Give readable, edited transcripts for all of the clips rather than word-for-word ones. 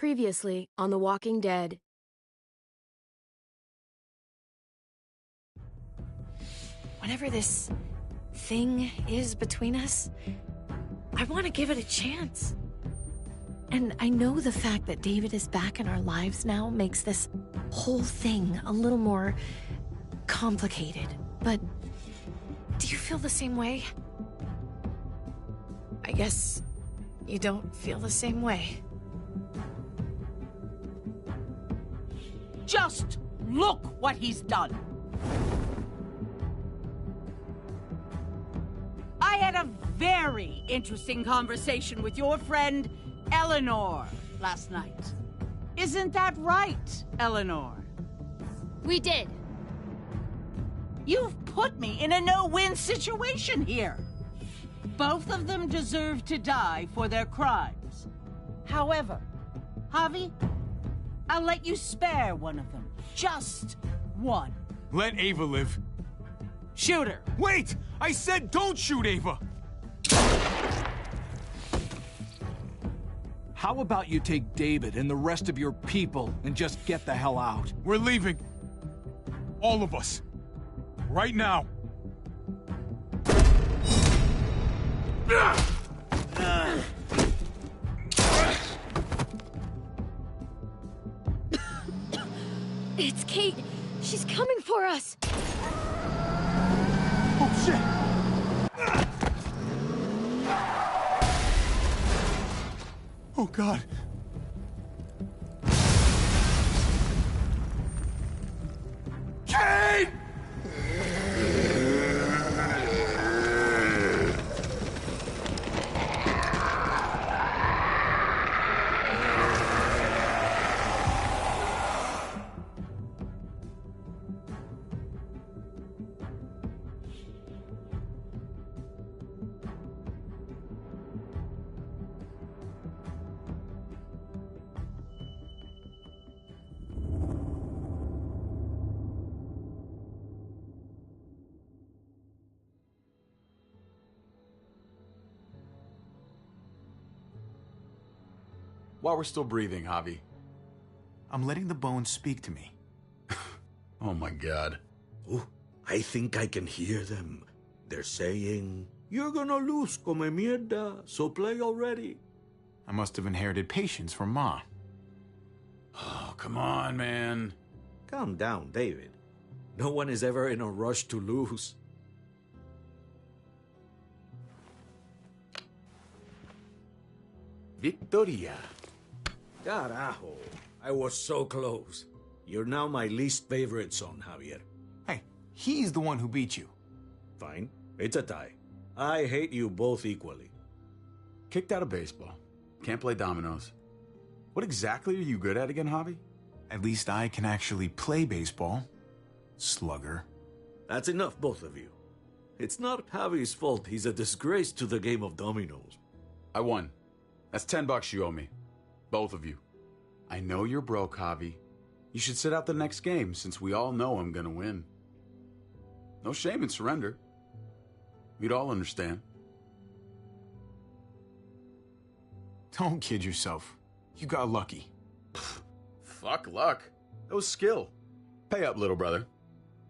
Previously on The Walking Dead. Whatever this thing is between us, I want to give it a chance. And I know the fact that David is back in our lives now makes this whole thing a little more complicated. But do you feel the same way? I guess you don't feel the same way. Just look what he's done. I had a very interesting conversation with your friend Eleanor last night. Isn't that right, Eleanor? We did. You've put me in a no-win situation here. Both of them deserve to die for their crimes. However, Javi, I'll let you spare one of them. Just one. Let Ava live. Shoot her. Wait! I said don't shoot Ava! How about you take David and the rest of your people and just get the hell out? We're leaving. All of us. Right now. It's Kate. She's coming for us. Oh, shit! Oh, God. Kate! While we're still breathing, Javi. I'm letting the bones speak to me. Oh my God. Oh, I think I can hear them. They're saying, "You're gonna lose, come mierda, so play already." I must have inherited patience from Ma. Oh, come on, man. Calm down, David. No one is ever in a rush to lose. Victoria. Carajo, I was so close. You're now my least favorite son, Javier. Hey, he's the one who beat you. Fine, it's a tie. I hate you both equally. Kicked out of baseball. Can't play dominoes. What exactly are you good at again, Javi? At least I can actually play baseball. Slugger. That's enough, both of you. It's not Javi's fault he's a disgrace to the game of dominoes. I won. That's $10 you owe me. Both of you. I know you're broke, Javi. You should sit out the next game, since we all know I'm gonna win. No shame in surrender. We'd all understand. Don't kid yourself. You got lucky. Fuck luck. That was skill. Pay up, little brother.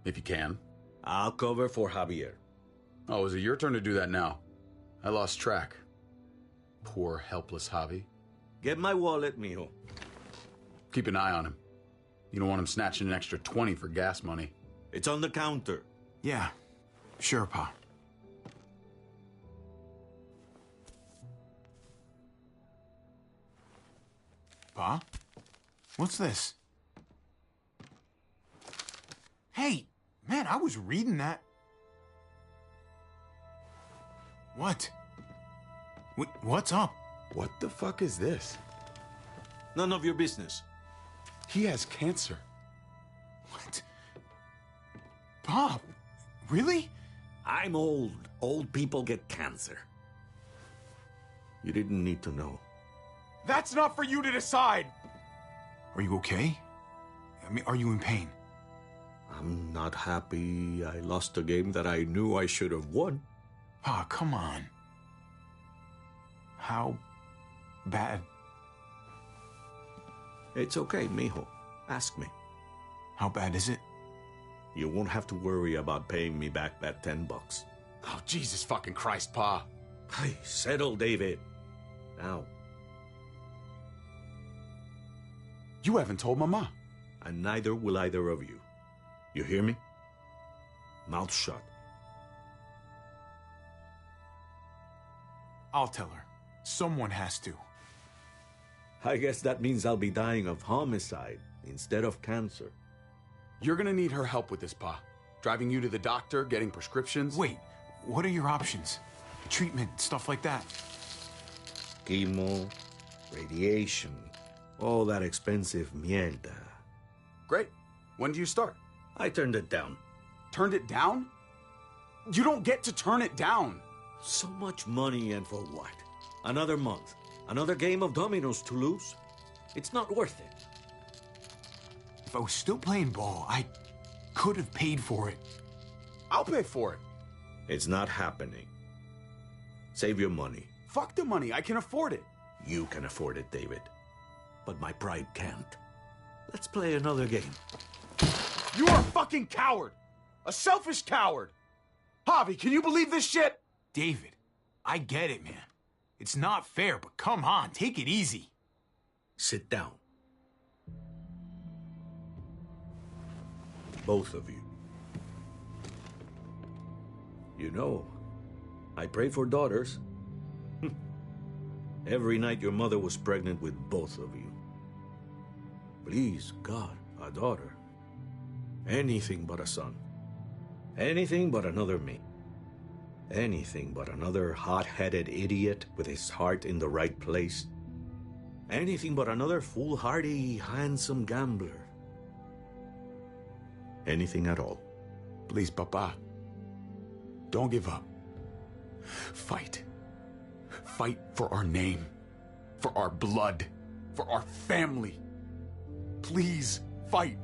If you can. I'll cover for Javier. Oh, is it your turn to do that now? I lost track. Poor, helpless Javi. Get my wallet, mijo. Keep an eye on him. You don't want him snatching an extra 20 for gas money. It's on the counter. Yeah, sure, Pa. Pa? What's this? Hey, man, I was reading that. What? What's up? What the fuck is this? None of your business. He has cancer. What? Pa, really? I'm old. Old people get cancer. You didn't need to know. That's not for you to decide! Are you okay? I mean, are you in pain? I'm not happy I lost a game that I knew I should have won. Pa, come on. How bad? It's okay, mijo. Ask me. How bad is it? You won't have to worry about paying me back that $10. Oh, Jesus fucking Christ, Pa. Hey, settle, David. Now. You haven't told Mama. And neither will either of you. You hear me? Mouth shut. I'll tell her. Someone has to. I guess that means I'll be dying of homicide instead of cancer. You're gonna need her help with this, Pa. Driving you to the doctor, getting prescriptions. Wait, what are your options? Treatment, stuff like that. Chemo, radiation, all that expensive mierda. Great. When do you start? I turned it down. Turned it down? You don't get to turn it down. So much money, and for what? Another month. Another game of dominoes to lose? It's not worth it. If I was still playing ball, I could have paid for it. I'll pay for it. It's not happening. Save your money. Fuck the money. I can afford it. You can afford it, David. But my pride can't. Let's play another game. You are a fucking coward. A selfish coward. Javi, can you believe this shit? David, I get it, man. It's not fair, but come on, take it easy. Sit down. Both of you. You know, I pray for daughters. Every night your mother was pregnant with both of you. Please, God, a daughter. Anything but a son. Anything but another me. Anything but another hot-headed idiot with his heart in the right place. Anything but another foolhardy, handsome gambler. Anything at all. Please, Papa. Don't give up. Fight. Fight for our name. For our blood. For our family. Please, fight.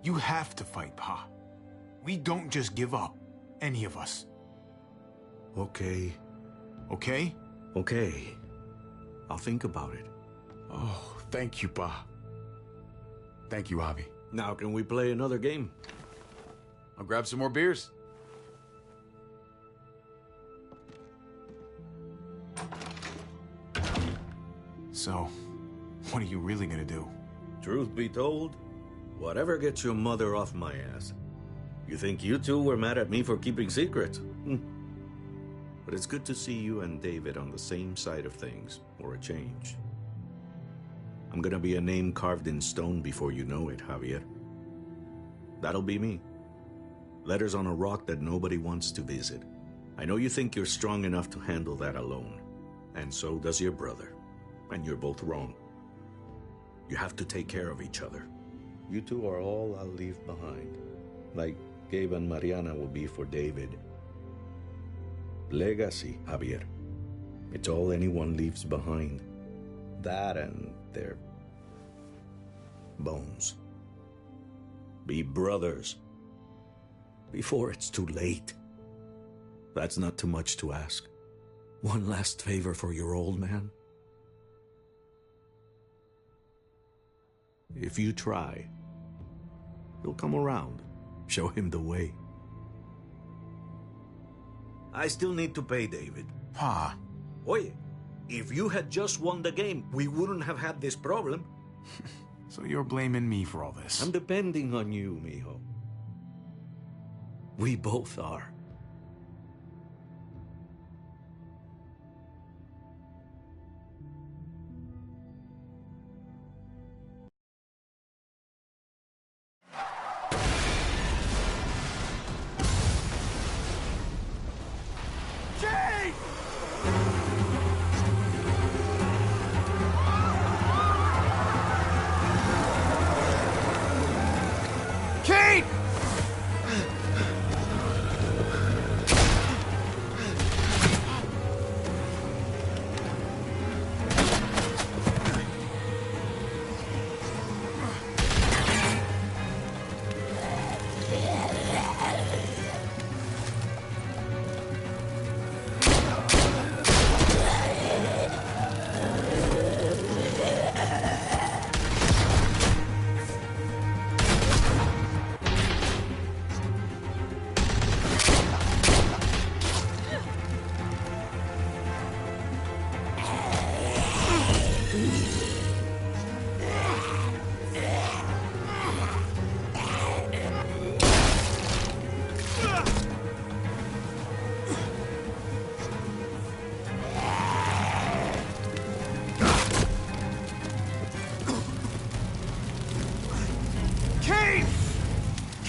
You have to fight, Pa. We don't just give up. Any of us. Okay. Okay? Okay. I'll think about it. Oh, thank you, Pa. Thank you, Javi. Now can we play another game? I'll grab some more beers. So, what are you really gonna do? Truth be told, whatever gets your mother off my ass. You think you two were mad at me for keeping secrets? But it's good to see you and David on the same side of things, for a change. I'm gonna be a name carved in stone before you know it, Javier. That'll be me. Letters on a rock that nobody wants to visit. I know you think you're strong enough to handle that alone. And so does your brother. And you're both wrong. You have to take care of each other. You two are all I'll leave behind. Like Gabe and Mariana will be for David. Legacy, Javier. It's all anyone leaves behind. That and their bones. Be brothers. Before it's too late. That's not too much to ask. One last favor for your old man. If you try, he'll come around. Show him the way. I still need to pay David. Pa. Oye, if you had just won the game, we wouldn't have had this problem. So you're blaming me for all this? I'm depending on you, mijo. We both are. Kate!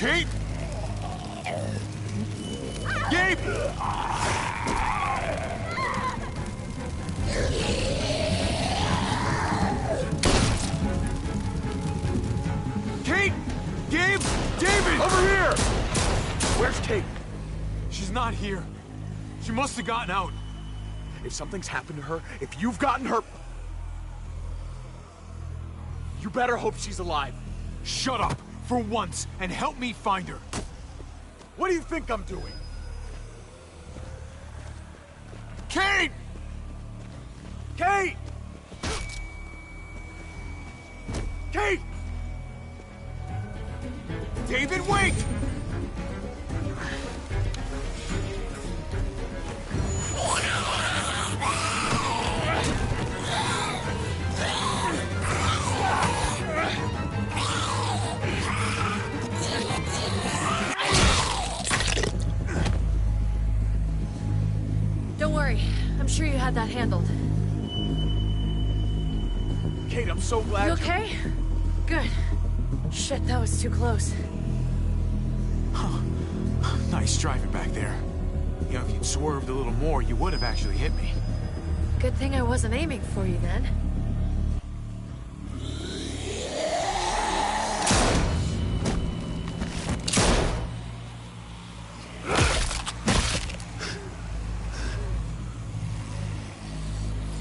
Kate! Gabe! Kate! Gabe! David! Over here! Where's Kate? She's not here. She must have gotten out. If something's happened to her, if you've gotten her... You better hope she's alive. Shut up, for once, and help me find her. What do you think I'm doing? Kate! Kate! Kate! David, wait! Don't worry. I'm sure you had that handled. Kate, I'm so glad You okay? Good. Shit, that was too close. Nice driving back there. You know, if you'd swerved a little more, you would have actually hit me. Good thing I wasn't aiming for you then.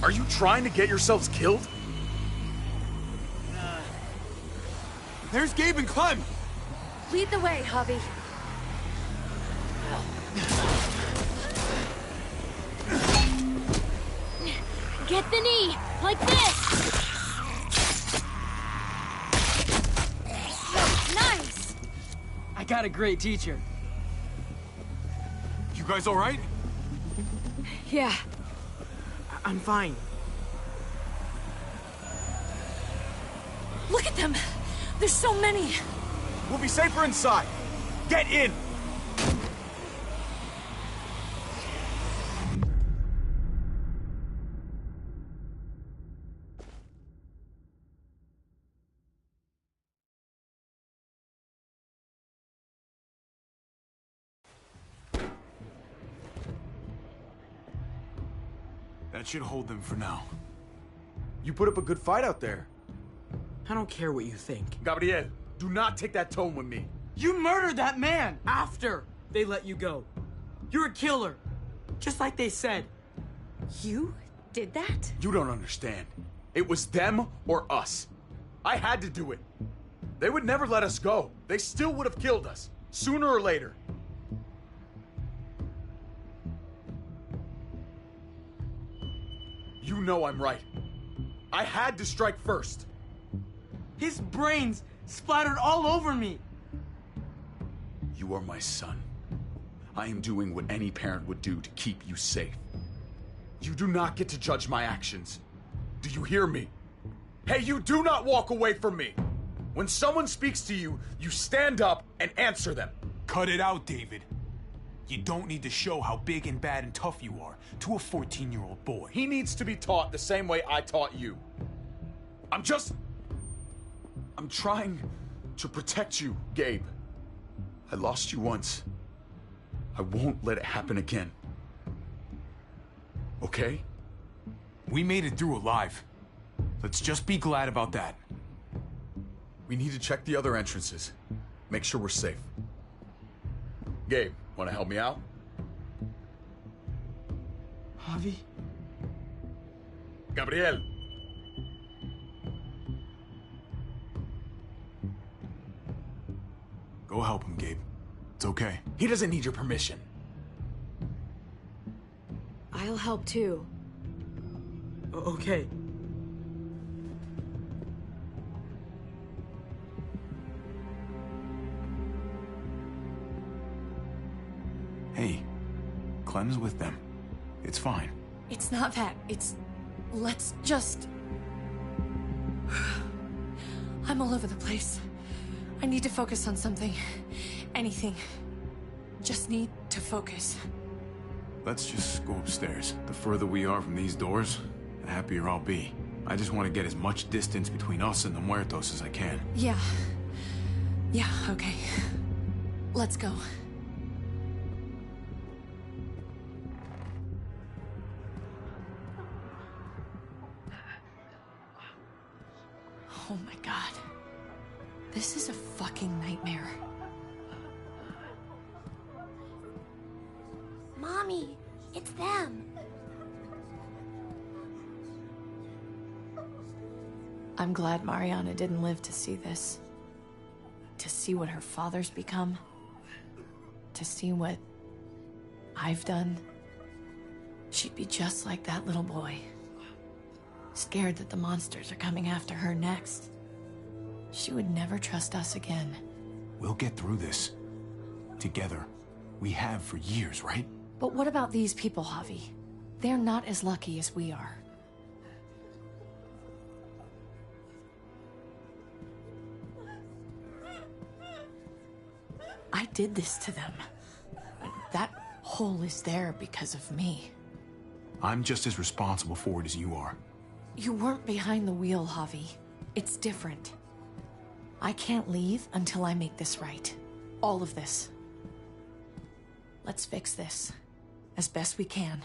Are you trying to get yourselves killed? There's Gabe and Clem! Lead the way, Javi. Get the knee, like this! Nice! I got a great teacher. You guys all right? Yeah. I'm fine. Look at them! There's so many! We'll be safer inside. Get in! That should hold them for now. You put up a good fight out there. I don't care what you think. Gabriel, do not take that tone with me. You murdered that man after they let you go. You're a killer, just like they said. You did that? You don't understand. It was them or us. I had to do it. They would never let us go. They still would have killed us, sooner or later. You know I'm right. I had to strike first. His brains splattered all over me. You are my son. I am doing what any parent would do to keep you safe. You do not get to judge my actions. Do you hear me? Hey, you do not walk away from me. When someone speaks to you, you stand up and answer them. Cut it out, David. You don't need to show how big and bad and tough you are to a 14-year-old boy. He needs to be taught the same way I taught you. I'm trying to protect you, Gabe. I lost you once. I won't let it happen again. Okay? We made it through alive. Let's just be glad about that. We need to check the other entrances. Make sure we're safe. Gabe, want to help me out? Javi? Gabriel. Go help him, Gabe. It's okay. He doesn't need your permission. I'll help too. Okay. Hey, Clem's with them. It's fine. It's not that. It's... Let's just... I'm all over the place. I need to focus on something. Anything. Just need to focus. Let's just go upstairs. The further we are from these doors, the happier I'll be. I just want to get as much distance between us and the Muertos as I can. Yeah. Yeah, okay. Let's go. Oh my God. This is a fucking nightmare. Mommy, it's them. I'm glad Mariana didn't live to see this. To see what her father's become. To see what I've done. She'd be just like that little boy. Scared that the monsters are coming after her next. She would never trust us again. We'll get through this. Together. We have for years, right? But what about these people, Javi? They're not as lucky as we are. I did this to them. That hole is there because of me. I'm just as responsible for it as you are. You weren't behind the wheel, Javi. It's different. I can't leave until I make this right. All of this. Let's fix this. As best we can.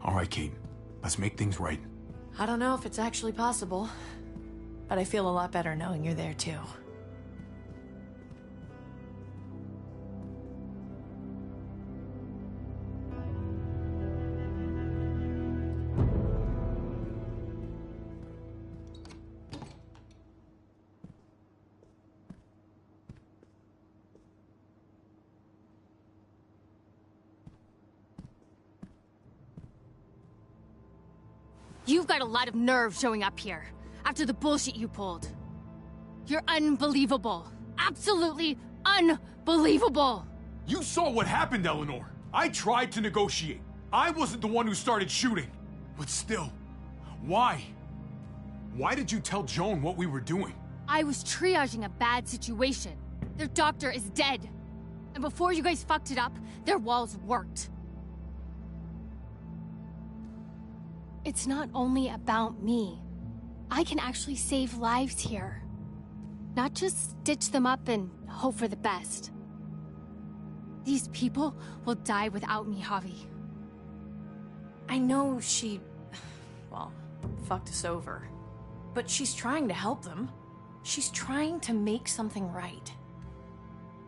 All right, Kate. Let's make things right. I don't know if it's actually possible, but I feel a lot better knowing you're there too. You've got a lot of nerve showing up here, after the bullshit you pulled. You're unbelievable. Absolutely unbelievable! You saw what happened, Eleanor. I tried to negotiate. I wasn't the one who started shooting. But still, why? Why did you tell Joan what we were doing? I was triaging a bad situation. Their doctor is dead. And before you guys fucked it up, their walls worked. It's not only about me. I can actually save lives here. Not just stitch them up and hope for the best. These people will die without me, Javi. I know she... well, fucked us over. But she's trying to help them. She's trying to make something right.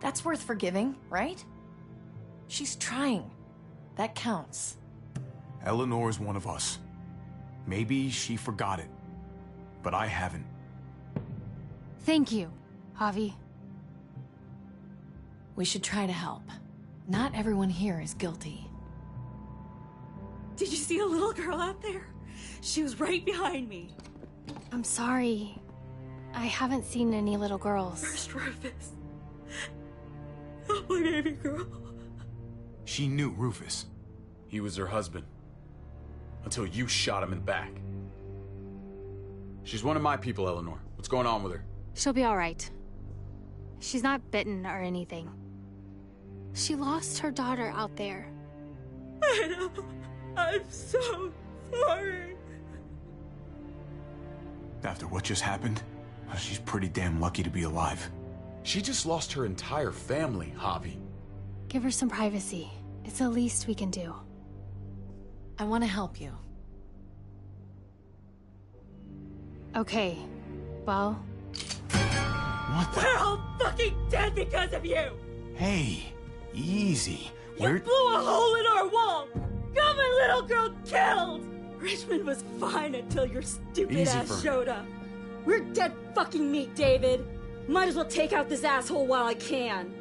That's worth forgiving, right? She's trying. That counts. Eleanor is one of us. Maybe she forgot it, but I haven't. Thank you, Javi. We should try to help. Not everyone here is guilty. Did you see a little girl out there? She was right behind me. I'm sorry. I haven't seen any little girls. First Rufus. Oh, my baby girl. She knew Rufus. He was her husband. Until you shot him in the back. She's one of my people, Eleanor. What's going on with her? She'll be all right. She's not bitten or anything. She lost her daughter out there. I know. I'm so sorry. After what just happened, she's pretty damn lucky to be alive. She just lost her entire family, Javi. Give her some privacy. It's the least we can do. I want to help you. Okay. Well... What the... We're all fucking dead because of you! Hey, easy. You blew a hole in our wall! Got my little girl killed! Richmond was fine until your stupid Easy, ass Fern. showed up. We're dead fucking meat, David. Might as well take out this asshole while I can.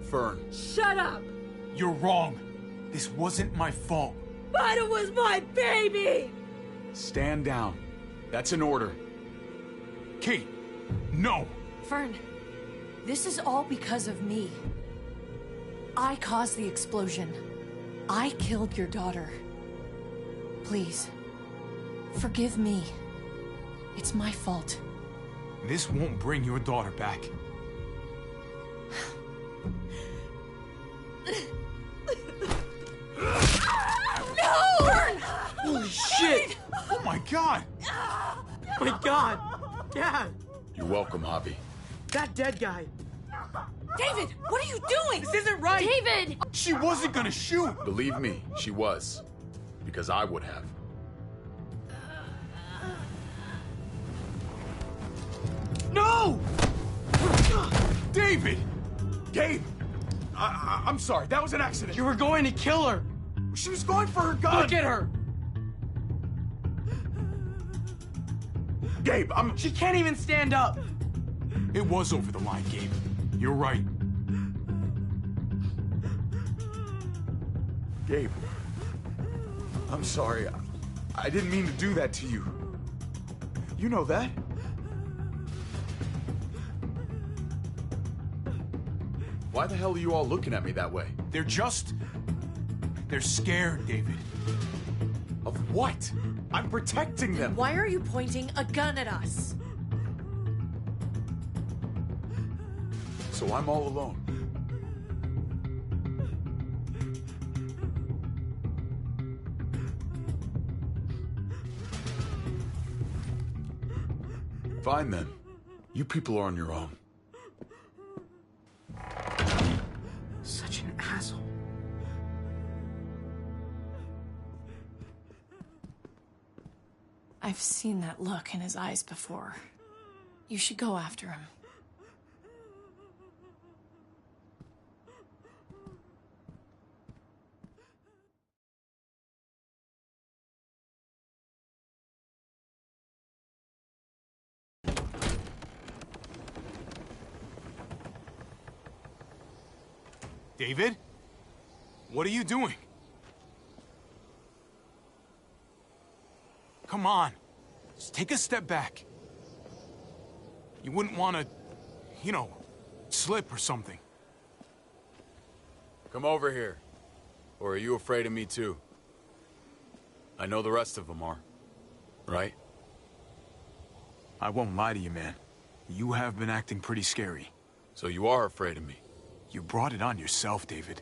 Fern. Shut up! You're wrong. This wasn't my fault. But it was my baby! Stand down. That's an order. Kate, no! Fern, this is all because of me. I caused the explosion. I killed your daughter. Please, forgive me. It's my fault. This won't bring your daughter back. No! Holy shit! Oh my god! My god! Dad! You're welcome, Javi. That dead guy. David, what are you doing? This isn't right! David! She wasn't gonna shoot! Believe me, she was. Because I would have. No! David! Gabe! I'm sorry, that was an accident. You were going to kill her! She was going for her gun! Look at her! Gabe, She can't even stand up! It was over the line, Gabe. You're right. Gabe. I'm sorry. I didn't mean to do that to you. You know that? Why the hell are you all looking at me that way? They're scared, David. Of what? I'm protecting them. Why are you pointing a gun at us? So I'm all alone. Fine then. You people are on your own. Such an asshole. I've seen that look in his eyes before. You should go after him. David? What are you doing? Come on. Just take a step back. You wouldn't want to, you know, slip or something. Come over here. Or are you afraid of me too? I know the rest of them are. Right? I won't lie to you, man. You have been acting pretty scary. So you are afraid of me? You brought it on yourself, David.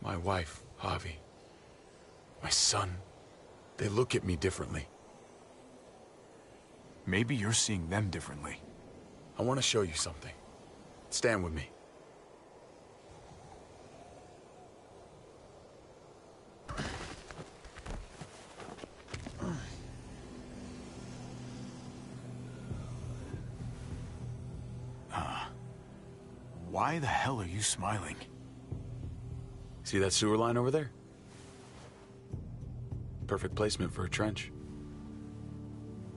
My wife, Javi. My son. They look at me differently. Maybe you're seeing them differently. I want to show you something. Stand with me. Why the hell are you smiling? See that sewer line over there? Perfect placement for a trench.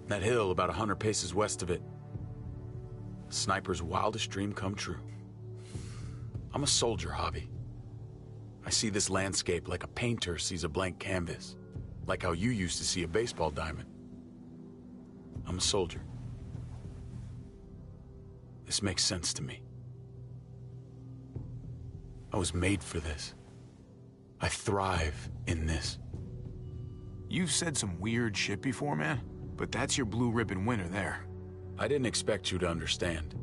That hill about 100 paces west of it. A sniper's wildest dream come true. I'm a soldier, Javi. I see this landscape like a painter sees a blank canvas. Like how you used to see a baseball diamond. I'm a soldier. This makes sense to me. I was made for this. I thrive in this. You've said some weird shit before, man, but that's your blue ribbon winner there. I didn't expect you to understand.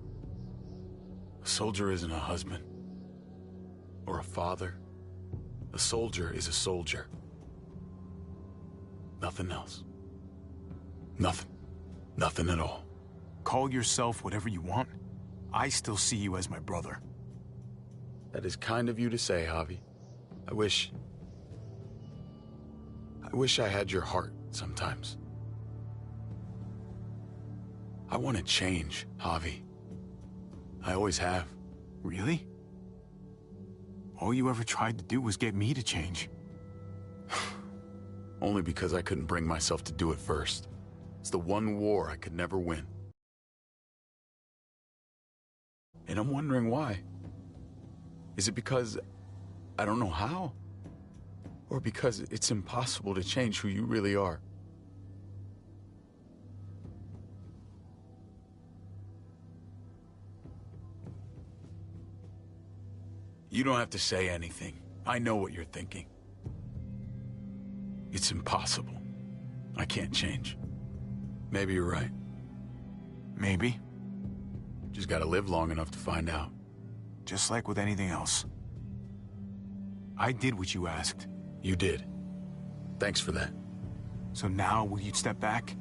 A soldier isn't a husband. Or a father. A soldier is a soldier. Nothing else. Nothing. Nothing at all. Call yourself whatever you want. I still see you as my brother. That is kind of you to say, Javi. I wish I had your heart sometimes. I want to change, Javi. I always have. Really? All you ever tried to do was get me to change. Only because I couldn't bring myself to do it first. It's the one war I could never win. And I'm wondering why. Is it because I don't know how? Or because it's impossible to change who you really are? You don't have to say anything. I know what you're thinking. It's impossible. I can't change. Maybe you're right. Maybe. Just gotta live long enough to find out. Just like with anything else. I did what you asked. You did. Thanks for that. So now, will you step back?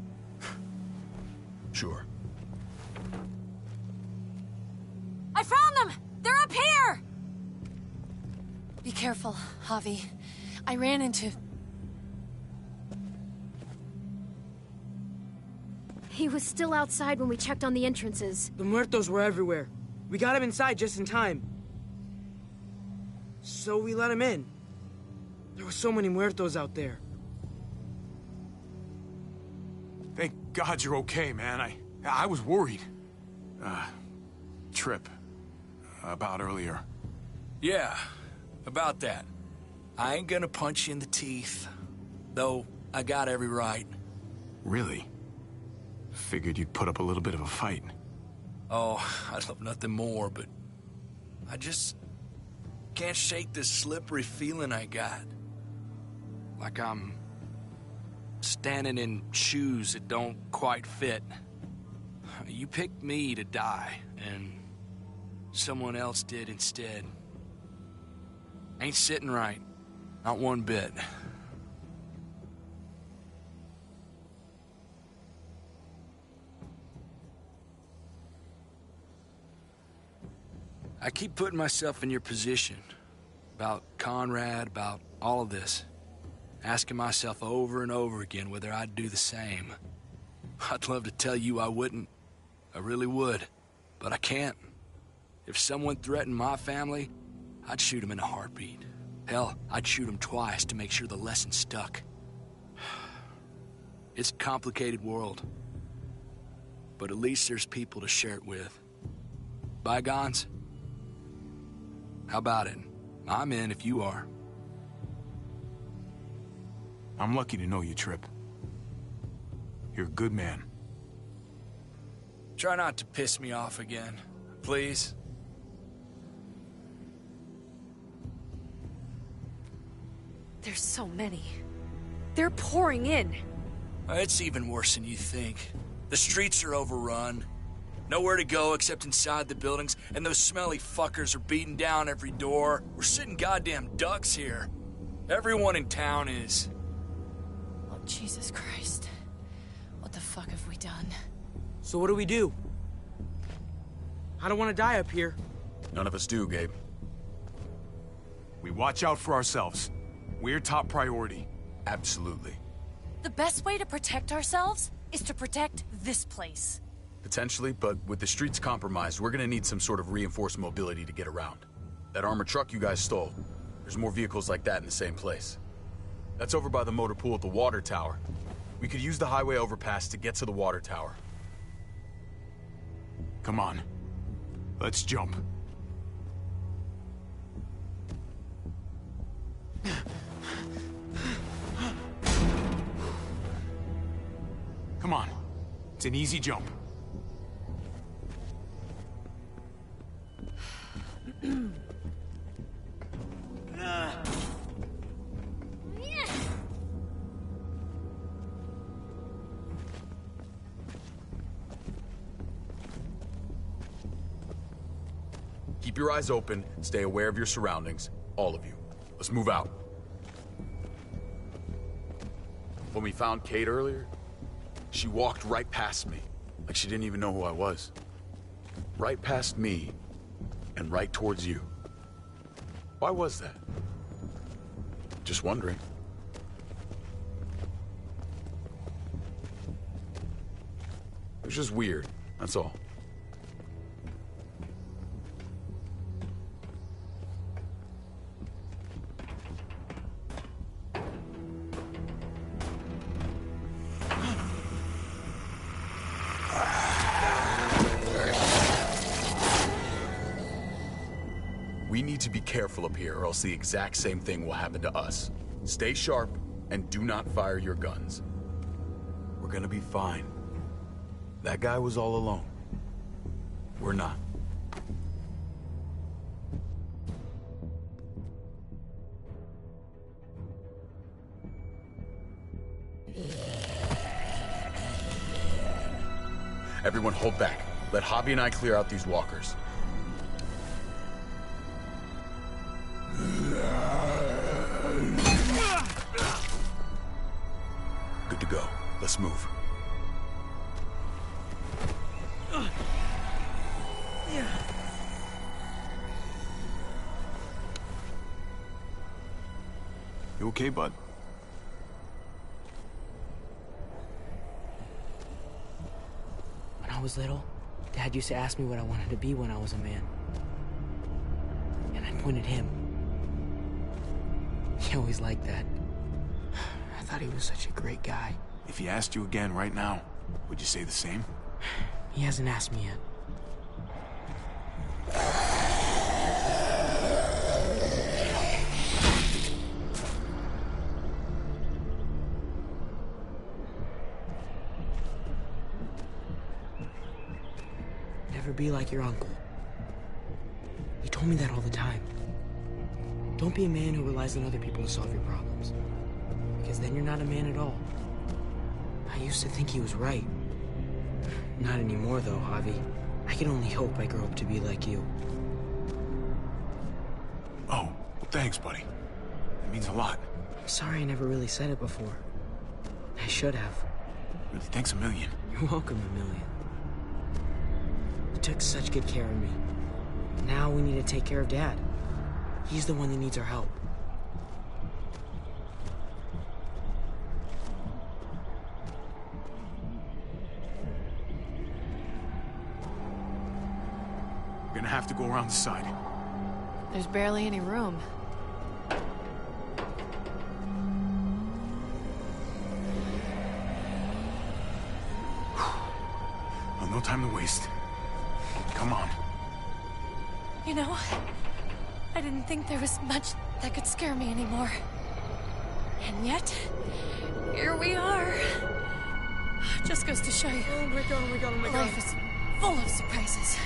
Sure. careful, Javi. I ran into... He was still outside when we checked on the entrances. The muertos were everywhere. We got him inside just in time. So we let him in. There were so many muertos out there. Thank God you're okay, man. I was worried. Trip. About earlier. Yeah, about that. I ain't gonna punch you in the teeth. Though, I got every right. Really? Figured you'd put up a little bit of a fight. Oh, I'd love nothing more, but... I just... can't shake this slippery feeling I got. Like I'm... standing in shoes that don't quite fit. You picked me to die, and... someone else did instead. Ain't sitting right. Not one bit. I keep putting myself in your position. About Conrad, about all of this. Asking myself over and over again whether I'd do the same. I'd love to tell you I wouldn't. I really would. But I can't. If someone threatened my family, I'd shoot him in a heartbeat. Hell, I'd shoot him twice to make sure the lesson stuck. It's a complicated world. But at least there's people to share it with. Bygones? How about it? I'm in if you are. I'm lucky to know you, Trip. You're a good man. Try not to piss me off again, please. There's so many. They're pouring in. It's even worse than you think. The streets are overrun. Nowhere to go except inside the buildings, and those smelly fuckers are beating down every door. We're sitting goddamn ducks here. Everyone in town is. Oh, Jesus Christ. What the fuck have we done? So what do we do? I don't want to die up here. None of us do, Gabe. We watch out for ourselves. We're top priority. Absolutely. The best way to protect ourselves is to protect this place. Potentially, but with the streets compromised, we're gonna need some sort of reinforced mobility to get around. That armored truck you guys stole, there's more vehicles like that in the same place. That's over by the motor pool at the water tower. We could use the highway overpass to get to the water tower. Come on. Let's jump. Come on. It's an easy jump. Keep your eyes open, stay aware of your surroundings, all of you. Let's move out. When we found Kate earlier, she walked right past me, like she didn't even know who I was. Right past me, and right towards you. Why was that? Just wondering. It was just weird, that's all. We need to be careful up here, or else the exact same thing will happen to us. Stay sharp, and do not fire your guns. We're gonna be fine. That guy was all alone. We're not. Everyone hold back. Let Javi and I clear out these walkers. Good to go. Let's move. okay, bud? When I was little, Dad used to ask me what I wanted to be when I was a man. And I'd point at him. He always liked that. I thought he was such a great guy. If he asked you again right now, would you say the same? He hasn't asked me yet. Never be like your uncle. He told me that all the time. Don't be a man who relies on other people to solve your problems. Because then you're not a man at all. I used to think he was right. Not anymore, though, Javi. I can only hope I grow up to be like you. Oh, well, thanks, buddy. It means a lot. I'm sorry I never really said it before. I should have. Really, thanks a million. You're welcome, a million. You took such good care of me. Now we need to take care of Dad. He's the one that needs our help. We're gonna have to go around the side. There's barely any room. Well, no time to waste. Come on. You know, I didn't think there was much that could scare me anymore. And yet, here we are. Just goes to show you. Oh my god, oh my god, oh my god. Life is full of surprises.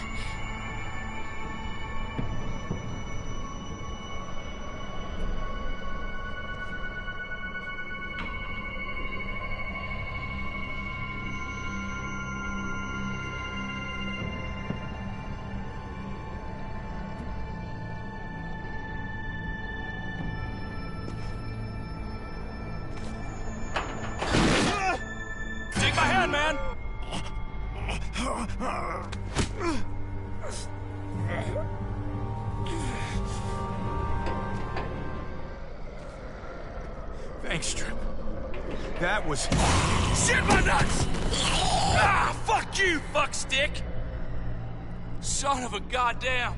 Take my hand, man! Thanks, Trip. That was... Shit my nuts! Ah, fuck you, fuckstick! Son of a goddamn!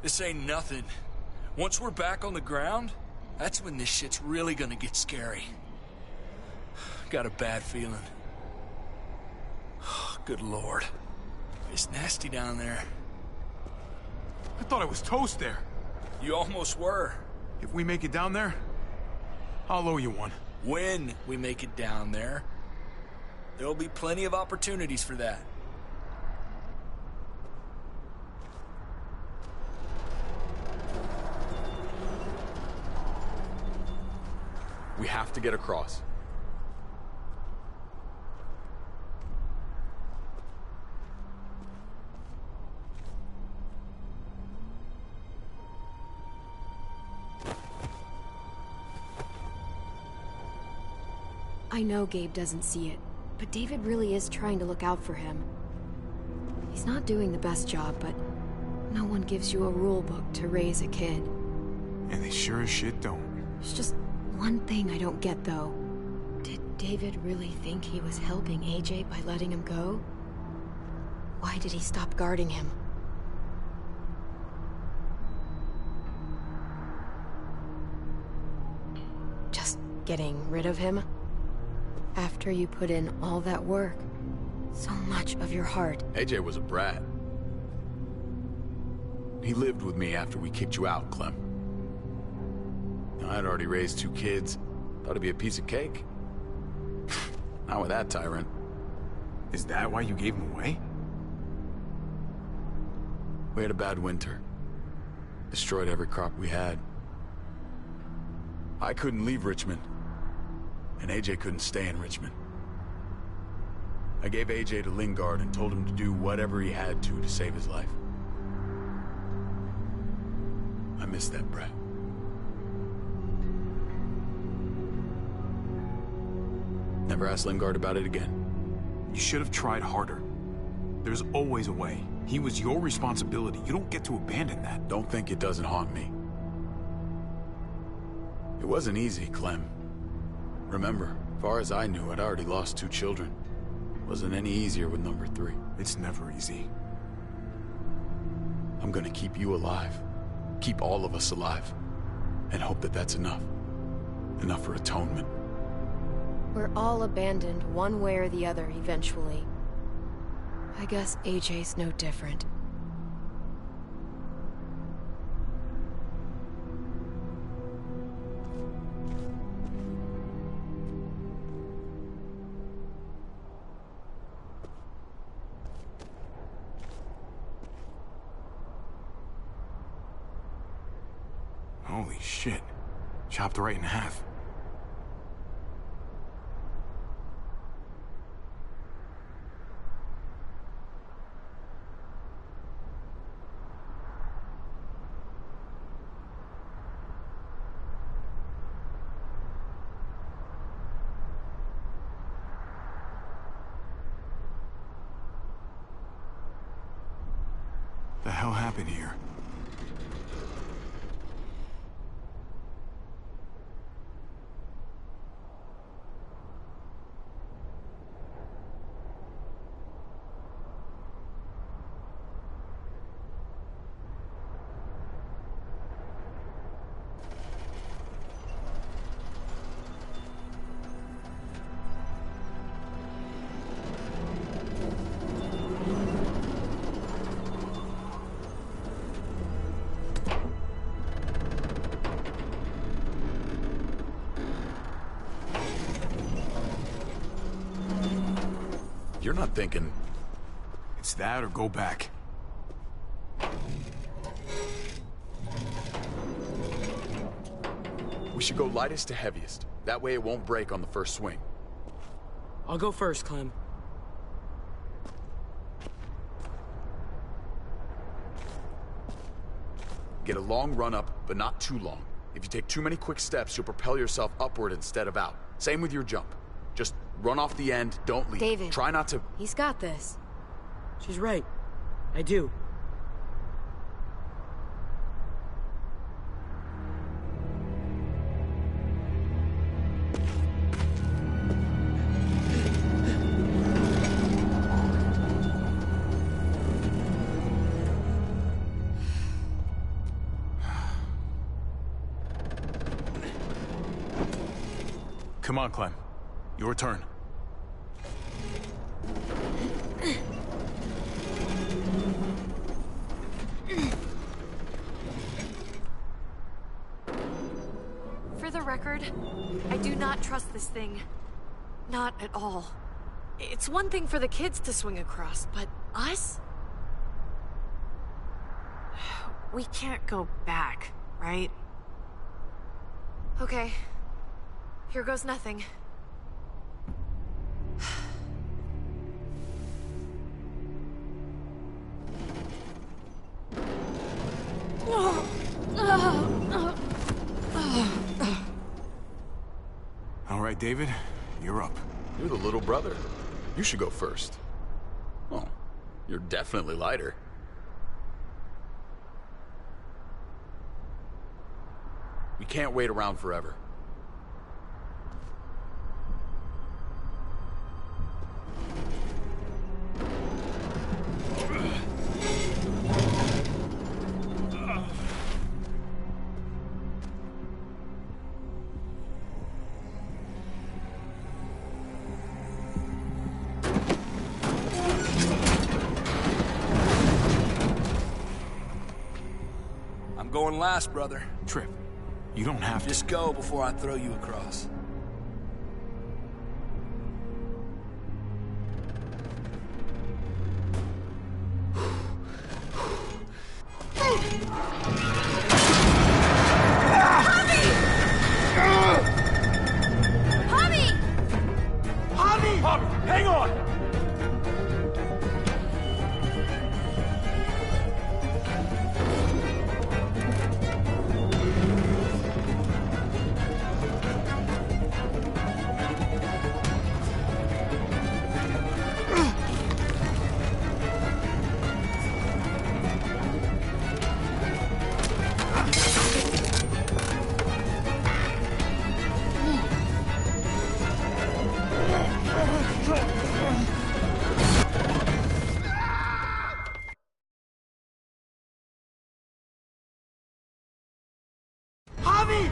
This ain't nothing. Once we're back on the ground, that's when this shit's really gonna get scary. Got a bad feeling. Good lord. It's nasty down there. I thought I was toast there. You almost were. If we make it down there, I'll owe you one. When we make it down there, there'll be plenty of opportunities for that. We have to get across. I know Gabe doesn't see it, but David really is trying to look out for him. He's not doing the best job, but no one gives you a rule book to raise a kid. And they sure as shit don't. There's just one thing I don't get, though. Did David really think he was helping AJ by letting him go? Why did he stop guarding him? Just getting rid of him? After you put in all that work, so much of your heart. AJ was a brat. He lived with me after we kicked you out, Clem. I'd already raised 2 kids. Thought it'd be a piece of cake. Not with that tyrant. Is that why you gave him away? We had a bad winter. Destroyed every crop we had. I couldn't leave Richmond. And AJ couldn't stay in Richmond. I gave AJ to Lingard and told him to do whatever he had to save his life. I miss that brat. Never asked Lingard about it again. You should have tried harder. There's always a way. He was your responsibility. You don't get to abandon that. Don't think it doesn't haunt me. It wasn't easy, Clem. Remember, far as I knew, I'd already lost 2 children. Wasn't any easier with number 3. It's never easy. I'm gonna keep you alive. Keep all of us alive. And hope that that's enough. Enough for atonement. We're all abandoned one way or the other eventually. I guess AJ's no different. Holy shit. Chopped right in half. The hell happened here? You're not thinking... It's that or go back. We should go lightest to heaviest. That way it won't break on the first swing. I'll go first, Clem. Get a long run up, but not too long. If you take too many quick steps, you'll propel yourself upward instead of out. Same with your jump. Just run off the end, don't leave. David. Try not to... He's got this. She's right. I do. Come on, Clem. Your turn. For the record, I do not trust this thing. Not at all. It's one thing for the kids to swing across, but us? We can't go back, right? Okay. Here goes nothing. All right, David, you're up. You're the little brother. You should go first. Oh, you're definitely lighter. We can't wait around forever. I'm going last, brother. Trip, you don't have to. Just go before I throw you across. Javi, hang on!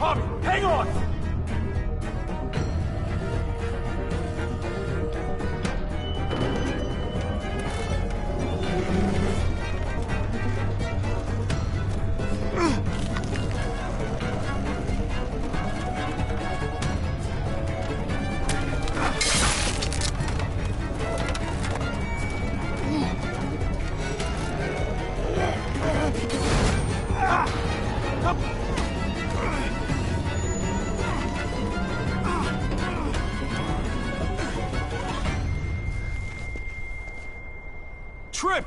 Javi, hang on! Trip!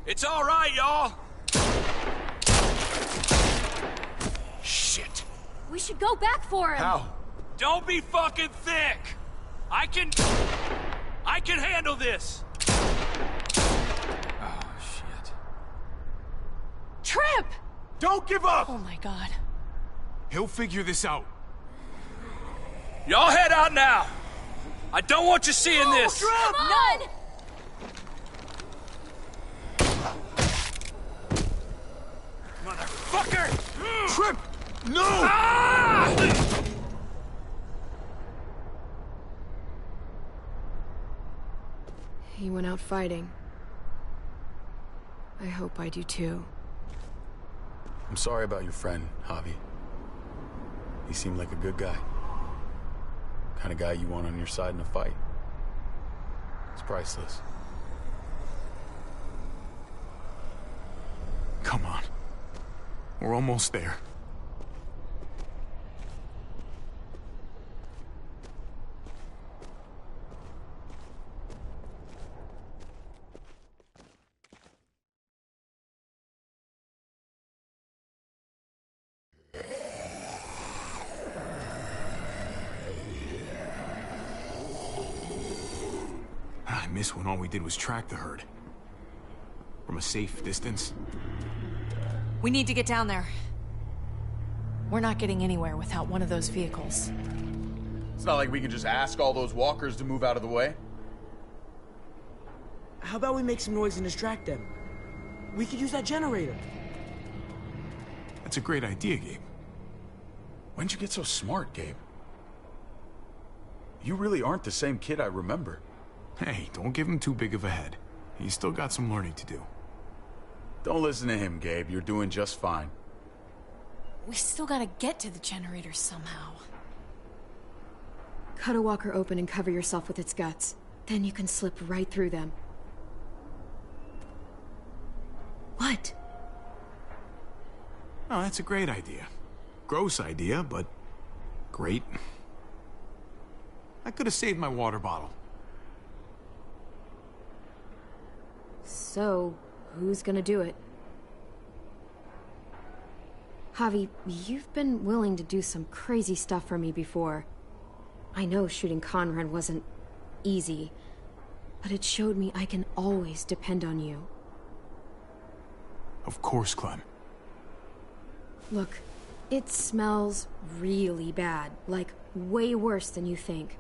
It's all right, y'all. Shit. We should go back for him. How? Don't be fucking thick. I can handle this. Oh, shit. Trip! Don't give up! Oh my god. He'll figure this out. Y'all head out now. I don't want you seeing this. Come on! Motherfucker! Trip! No! Ah! He went out fighting. I hope I do too. I'm sorry about your friend, Javi. He seemed like a good guy. Kind of guy you want on your side in a fight. It's priceless. Come on. We're almost there. I miss when all we did was track the herd. From a safe distance. We need to get down there. We're not getting anywhere without one of those vehicles. It's not like we can just ask all those walkers to move out of the way. How about we make some noise and distract them? We could use that generator. That's a great idea, Gabe. When'd you get so smart, Gabe? You really aren't the same kid I remember. Hey, don't give him too big of a head. He's still got some learning to do. Don't listen to him, Gabe. You're doing just fine. We still gotta get to the generator somehow. Cut a walker open and cover yourself with its guts. Then you can slip right through them. What? Oh, that's a great idea. Gross idea, but great. I could have saved my water bottle. So, who's gonna do it? Javi, you've been willing to do some crazy stuff for me before. I know shooting Conrad wasn't easy, but it showed me I can always depend on you. Of course, Clem. Look, it smells really bad, like way worse than you think.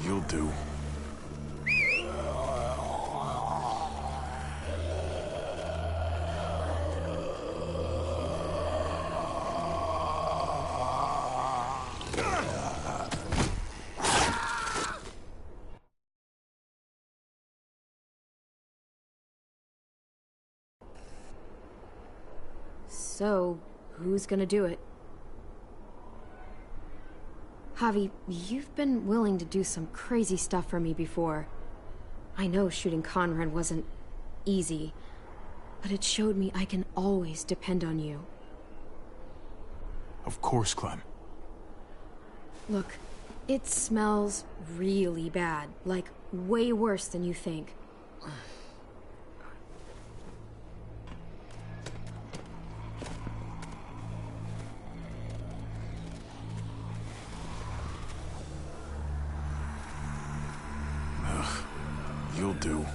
You'll do. So, who's gonna do it? Javi, you've been willing to do some crazy stuff for me before. I know shooting Conrad wasn't easy, but it showed me I can always depend on you. Of course, Clem. Look, it smells really bad, like way worse than you think. You'll do.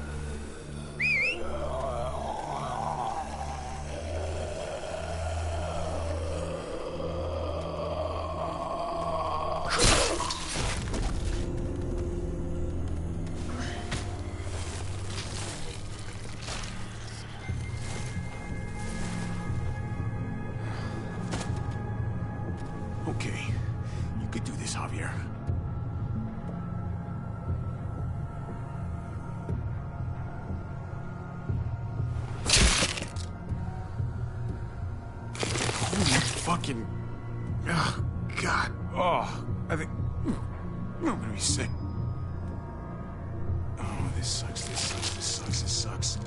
fucking... Oh, God. Oh, I think... I'm gonna be sick. Oh, this sucks, this sucks, this sucks, this sucks.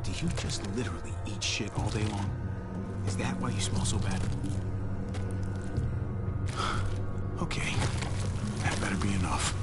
Do you just literally eat shit all day long? Is that why you smell so bad? Okay. That better be enough.